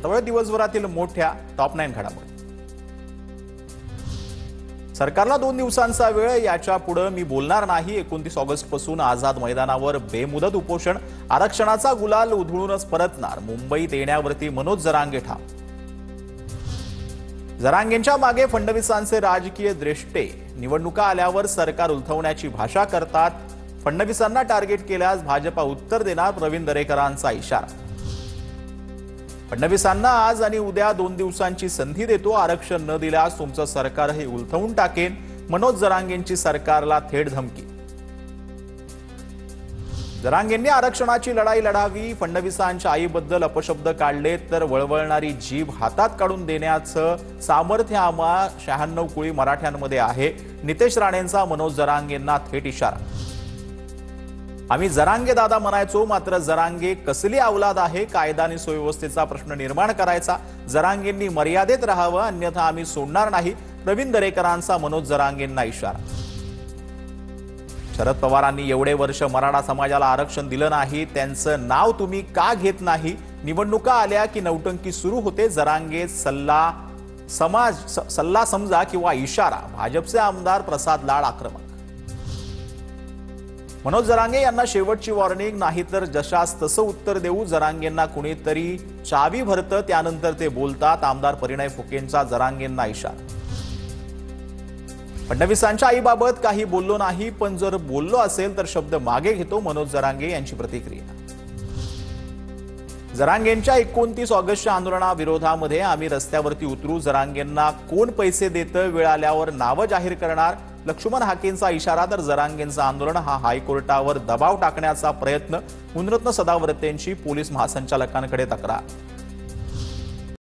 आता वेळ दिवसभरातील मोठ्या टॉप 9 घडामोडी। सरकारला 2 दिवसांचा वेळ, याच्या पुढे मी बोलणार नाही। 29 ऑगस्ट पासून आझाद मैदानावर बेमुदत उपोषण, आरक्षणाचा गुलाल उधळूनच परतणार। मुंबईत येण्यावरती मनोज जरांगे ठाम। जरांगेंच्या मागे फडणवीसांचे राजकीय द्रष्टे, निवडणुका आल्यावर सरकार उलथवण्याची भाषा करतात। फडणवीसांना टार्गेट केल्यास भाजपा उत्तर देणार, प्रवीण दरेकरांचा इशारा। फडणवीसांना आज आणि उद्या 2 दिवसांची संधी देतो, आरक्षण न दिल्यास तुमचं सरकारही उलथवून टाकेन, मनोज जरांगेंची सरकारला थेट धमकी। जरांगेंनी आरक्षणाची लढाई लढावी, फडणवीसांच्या आईबद्दल अपशब्द काढले तर वळवळणारी जीभ हातात काढून देण्याचं सामर्थ्य आम्हा 96 कोळी मराठ्यांमध्ये आहे। नितेश राणेंचा मनोज जरांगेंना थेट इशारा। आम्ही जरांगे दादा म्हणायचो, मात्र जरांगे कसली औलाद आहे? कायदा आणि सुव्यवस्थेचा प्रश्न निर्माण करायचा। जरांगेंनी मर्यादेत राहावं, अन्यथा आम्ही सोडणार नाही, प्रवीण दरेकरांचा मनोज जरांगेंना इशारा। शरद पवारांनी एवढे वर्ष मराठा समाजाला आरक्षण दिलं नाही, त्यांचं नाव तुम्ही का घेत नाही? निवडणुका आल्या की नौटंकी सुरू होते। जरांगे सल्ला समजा किंवा इशारा। भाजपचे आमदार प्रसाद लाड आक्रमक। मनोज जरांगे यांना शेवटची वॉर्निंग, नाहीतर जशास तसं उत्तर देऊ। जरांगेंना कुणीतरी चावी भरतं, त्यानंतर ते बोलतात। आमदार परिणय फुकेंचा जरांगेंना इशारा। फडणवीसांच्या आईबाबत काही बोललो नाही, पण जर बोललो असेल तर शब्द मागे घेतो, मनोज जरांगे यांची प्रतिक्रिया। जरांगेंच्या 29 ऑगस्टच्या आंदोलनाविरोधामध्ये आम्ही रस्त्यावरती उतरू। जरांगेंना कोण पैसे देतं, वेळ आल्यावर नावं जाहीर करणार, लक्ष्मण हाकेंचा इशारा। तर जरांगेंचं आंदोलन हा हायकोर्टावर दबाव टाकण्याचा प्रयत्न, मुनरत्न सदावर्तेंची पोलीस महासंचालकांकडे तक्रार।